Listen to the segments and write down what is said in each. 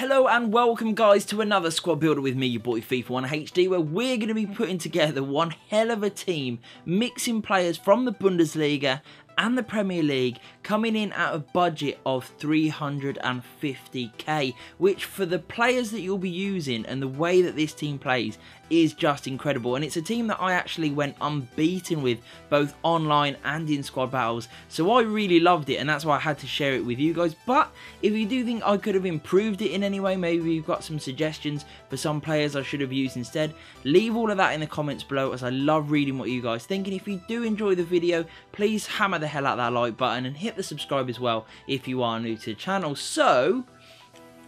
Hello and welcome guys to another squad builder with me, your boy FIFA1 HD, where we're going to be putting together one hell of a team, mixing players from the Bundesliga and the Premier League, coming in at a budget of 350k, which for the players that you'll be using and the way that this team plays is just incredible. And it's a team that I actually went unbeaten with both online and in squad battles, so I really loved it, and that's why I had to share it with you guys. But if you do think I could have improved it in any way, maybe you've got some suggestions for some players I should have used instead, leave all of that in the comments below, as I love reading what you guys think. And if you do enjoy the video, please hammer the hell out that like button and hit the subscribe as well if you are new to the channel. So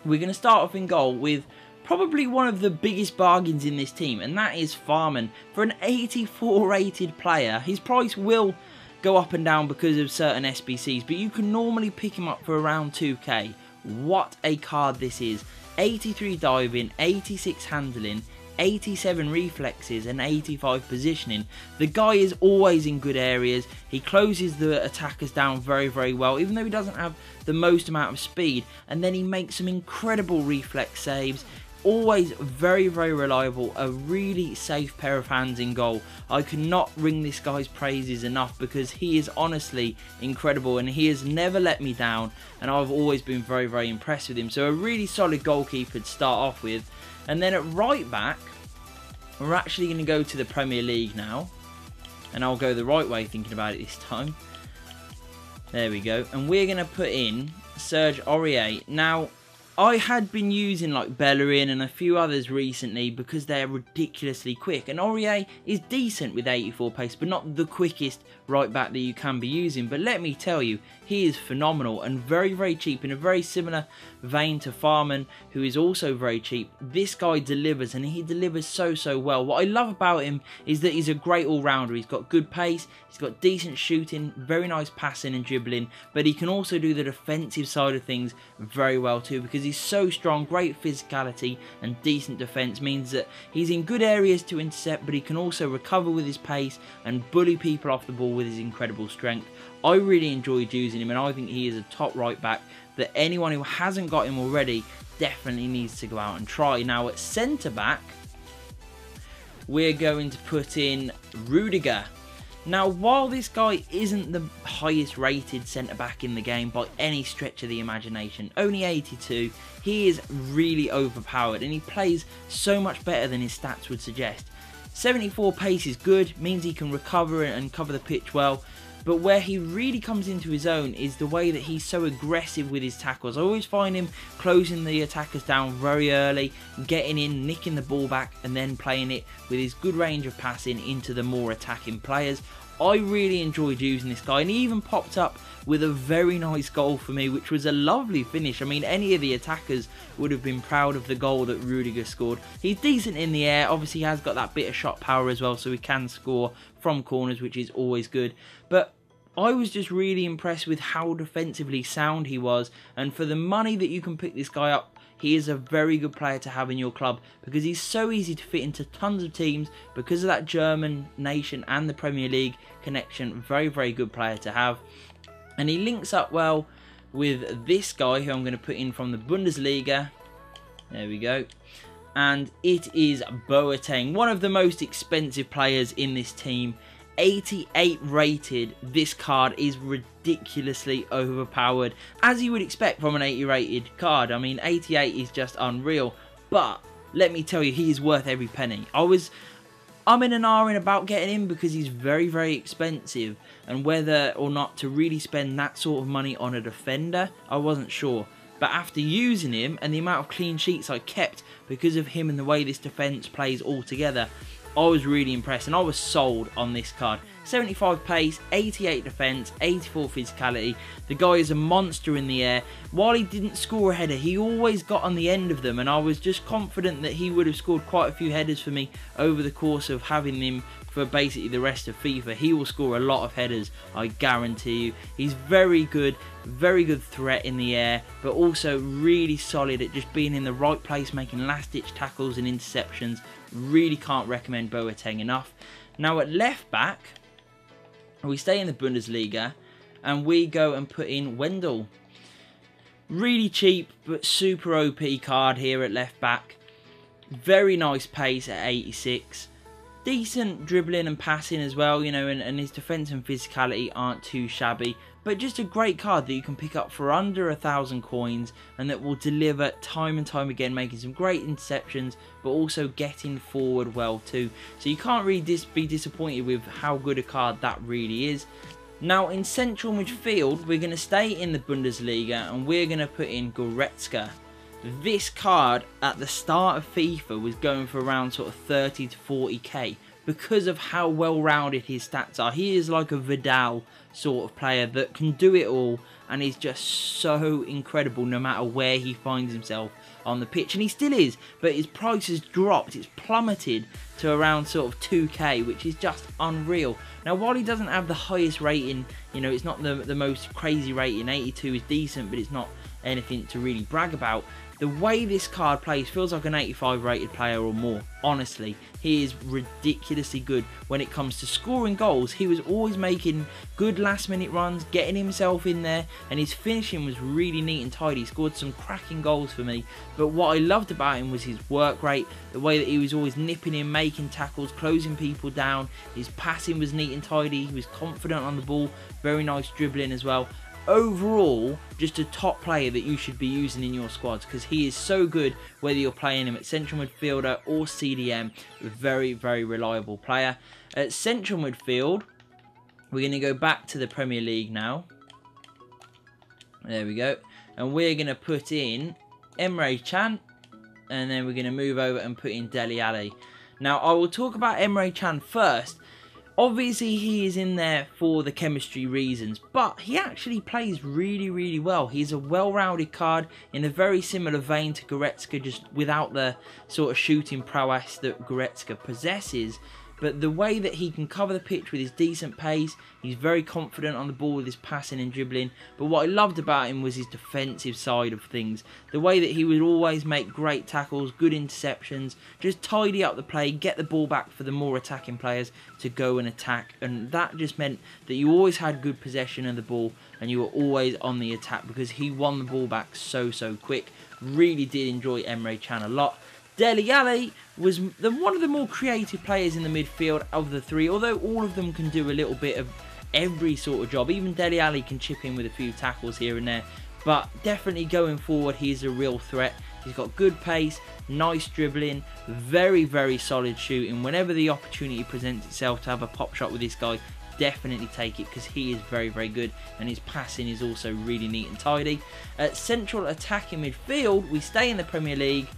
we're going to start off in goal with probably one of the biggest bargains in this team, and that is Fährmann. For an 84 rated player, his price will go up and down because of certain SBCs, but you can normally pick him up for around 2k. What a card this is. 83 diving, 86 handling, 87 reflexes and 85 positioning. The guy is always in good areas. He closes the attackers down very, very well, even though he doesn't have the most amount of speed, and then he makes some incredible reflex saves. Always very, very reliable, a really safe pair of hands in goal. I cannot ring this guy's praises enough because he is honestly incredible and he has never let me down, and I've always been very, very impressed with him. So a really solid goalkeeper to start off with. And then at right back, we're actually going to go to the Premier League now, and I'll go the right way thinking about it this time. There we go. And we're going to put in Serge Aurier. Now, I had been using like Bellerin and a few others recently because they're ridiculously quick, and Aurier is decent with 84 pace, but not the quickest right back that you can be using. But let me tell you, he is phenomenal and very, very cheap, in a very similar vein to Fährmann, who is also very cheap. This guy delivers, and he delivers so well. What I love about him is that he's a great all-rounder. He's got good pace, he's got decent shooting, very nice passing and dribbling, but he can also do the defensive side of things very well too, because he's so strong. Great physicality and decent defense means that he's in good areas to intercept, but he can also recover with his pace and bully people off the ball with his incredible strength. I really enjoyed using him, and I think he is a top right back that anyone who hasn't got him already definitely needs to go out and try. Now at centre back, we're going to put in Rudiger. Now, while this guy isn't the highest rated centre-back in the game by any stretch of the imagination, only 82, he is really overpowered and he plays so much better than his stats would suggest. 74 pace is good, means he can recover and cover the pitch well, but where he really comes into his own is the way that he's so aggressive with his tackles. I always find him closing the attackers down very early, getting in, nicking the ball back, and then playing it with his good range of passing into the more attacking players. I really enjoyed using this guy, and he even popped up with a very nice goal for me, which was a lovely finish. I mean, any of the attackers would have been proud of the goal that Rudiger scored. He's decent in the air, obviously he has got that bit of shot power as well, so he can score from corners, which is always good. But I was just really impressed with how defensively sound he was, and for the money that you can pick this guy up, he is a very good player to have in your club because he's so easy to fit into tons of teams because of that German nation and the Premier League connection. Very, very good player to have. And he links up well with this guy who I'm going to put in from the Bundesliga. There we go. And it is Boateng, one of the most expensive players in this team. 88 rated. This card is ridiculously overpowered, as you would expect from an 80 rated card. I mean, 88 is just unreal, but let me tell you, he is worth every penny. I'm in an ahhing about getting him because he's very, very expensive, and whether or not to really spend that sort of money on a defender, I wasn't sure. But after using him and the amount of clean sheets I kept because of him and the way this defence plays all together, I was really impressed and I was sold on this card. 75 pace, 88 defence, 84 physicality. The guy is a monster in the air. While he didn't score a header, he always got on the end of them, and I was just confident that he would have scored quite a few headers for me over the course of having him for basically the rest of FIFA. He will score a lot of headers, I guarantee you. He's very good threat in the air, but also really solid at just being in the right place, making last-ditch tackles and interceptions. Really can't recommend Boateng enough. Now at left back, we stay in the Bundesliga and we go and put in Wendell. Really cheap, but super OP card here at left back. Very nice pace at 86. Decent dribbling and passing as well, you know, and his defence and physicality aren't too shabby. But just a great card that you can pick up for under 1,000 coins and that will deliver time and time again, making some great interceptions, but also getting forward well too. So you can't really be disappointed with how good a card that really is. Now in central midfield, we're going to stay in the Bundesliga and we're going to put in Goretzka. This card at the start of FIFA was going for around sort of 30 to 40k because of how well rounded his stats are. He is like a Vidal sort of player that can do it all and is just so incredible no matter where he finds himself on the pitch, and he still is, but his price has dropped. It's plummeted to around sort of 2k, which is just unreal. Now while he doesn't have the highest rating, you know, it's not the most crazy rating. 82 is decent, but it's not anything to really brag about. The way this card plays feels like an 85 rated player or more. Honestly, he is ridiculously good when it comes to scoring goals. He was always making good last minute runs, getting himself in there, and his finishing was really neat and tidy. He scored some cracking goals for me. But what I loved about him was his work rate, the way that he was always nipping in, making tackles, closing people down. His passing was neat and tidy. He was confident on the ball, very nice dribbling as well. Overall, just a top player that you should be using in your squads because he is so good whether you're playing him at central midfielder or CDM. A very, very reliable player. At central midfield, we're going to go back to the Premier League now. There we go. And we're going to put in Emre Can, and then we're going to move over and put in Dele Alli. Now, I will talk about Emre Can first. Obviously, he is in there for the chemistry reasons, but he actually plays really, really well. He's a well-rounded card in a very similar vein to Goretzka, just without the sort of shooting prowess that Goretzka possesses. But the way that he can cover the pitch with his decent pace, he's very confident on the ball with his passing and dribbling. But what I loved about him was his defensive side of things. The way that he would always make great tackles, good interceptions, just tidy up the play, get the ball back for the more attacking players to go and attack. And that just meant that you always had good possession of the ball and you were always on the attack because he won the ball back so quick. Really did enjoy Emre Can a lot. Dele Alli was one of the more creative players in the midfield of the three, although all of them can do a little bit of every sort of job. Even Dele Alli can chip in with a few tackles here and there, but definitely going forward, he's a real threat. He's got good pace, nice dribbling, very, very solid shooting. Whenever the opportunity presents itself to have a pop shot with this guy, definitely take it because he is very, very good, and his passing is also really neat and tidy. At central attacking midfield, we stay in the Premier League,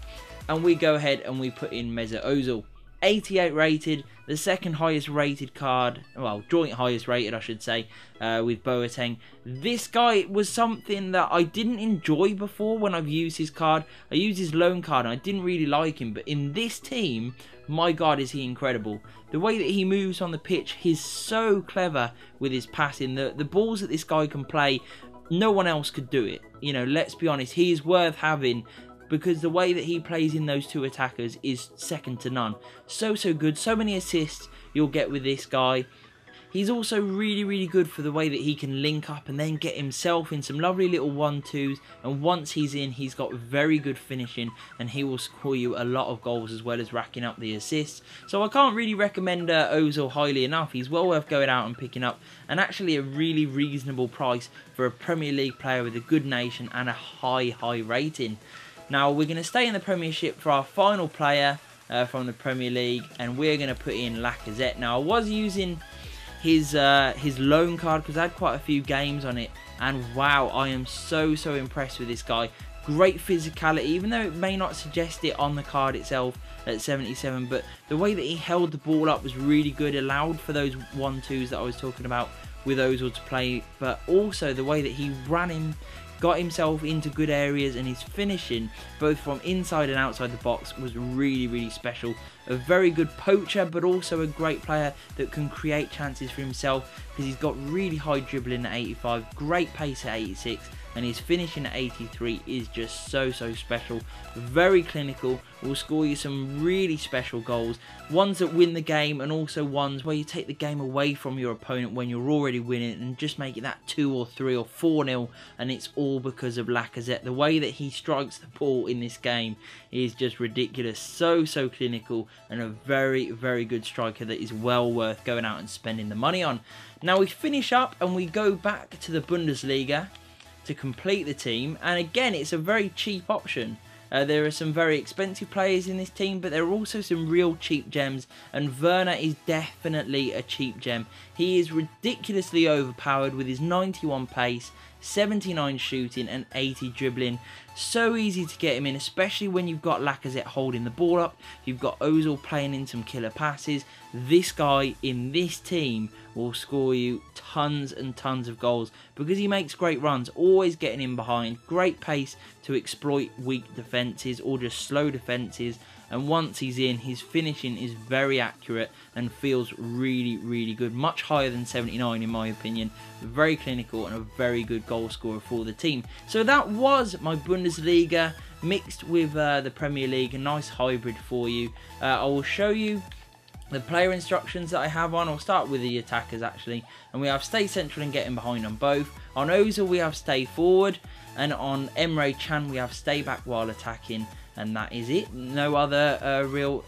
and we go ahead and we put in Mesut Ozil. 88 rated, the second highest rated card, well, joint highest rated I should say, with Boateng. This guy was something that I didn't enjoy before when I've used his card. I used his loan card and I didn't really like him, but in this team, my God, is he incredible. The way that he moves on the pitch, he's so clever with his passing. The balls that this guy can play, no one else could do it. You know, let's be honest, he is worth having, because the way that he plays in those two attackers is second to none. So good. So many assists you'll get with this guy. He's also really, really good for the way that he can link up and then get himself in some lovely little 1-2s. And once he's in, he's got very good finishing and he will score you a lot of goals as well as racking up the assists. So I can't really recommend Ozil highly enough. He's well worth going out and picking up, and actually a really reasonable price for a Premier League player with a good nation and a high rating. Now we're going to stay in the Premiership for our final player from the Premier League, and we're going to put in Lacazette. Now I was using his loan card because I had quite a few games on it, and wow, I am so impressed with this guy. Great physicality, even though it may not suggest it on the card itself at 77, but the way that he held the ball up was really good, allowed for those 1-2s that I was talking about with Ozil to play, but also the way that he ran him, got himself into good areas, and his finishing both from inside and outside the box was really special. A very good poacher, but also a great player that can create chances for himself because he's got really high dribbling at 85, great pace at 86, and his finishing at 83 is just so special. Very clinical, will score you some really special goals, ones that win the game and also ones where you take the game away from your opponent when you're already winning and just make it that 2 or 3 or 4-0, and it's all because of Lacazette. The way that he strikes the ball in this game is just ridiculous. So clinical, and a very good striker that is well worth going out and spending the money on. Now we finish up and we go back to the Bundesliga to complete the team, and again it's a very cheap option. There are some very expensive players in this team, but there are also some real cheap gems, and Werner is definitely a cheap gem. He is ridiculously overpowered with his 91 pace, 79 shooting and 80 dribbling. So easy to get him in, especially when you've got Lacazette holding the ball up, you've got Ozil playing in some killer passes. This guy in this team will score you tons and tons of goals because he makes great runs, always getting in behind, great pace to exploit weak defences or just slow defences. And once he's in, his finishing is very accurate and feels really good. Much higher than 79 in my opinion. Very clinical and a very good goal scorer for the team. So that was my Bundesliga mixed with the Premier League. A nice hybrid for you. I will show you the player instructions that I have on. I'll start with the attackers actually. And we have stay central and getting behind on both. On Ozil we have stay forward. And on Emre Can we have stay back while attacking. And that is it. No other real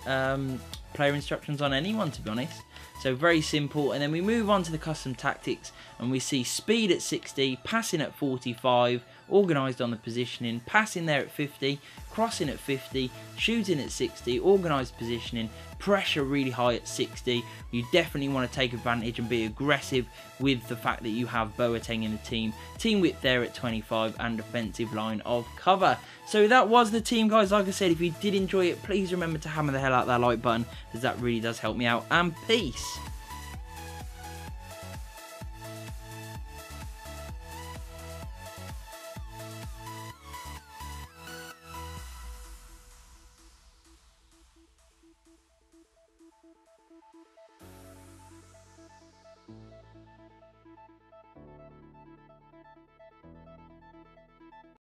player instructions on anyone, to be honest. So very simple. And then we move on to the custom tactics and we see speed at 60, passing at 45, organised on the positioning, passing there at 50, crossing at 50, shooting at 60, organised positioning, pressure really high at 60. You definitely want to take advantage and be aggressive with the fact that you have Boateng in the team. Team width there at 25 and defensive line of cover. So that was the team, guys. Like I said, if you did enjoy it, please remember to hammer the hell out that like button, as that really does help me out. And peace.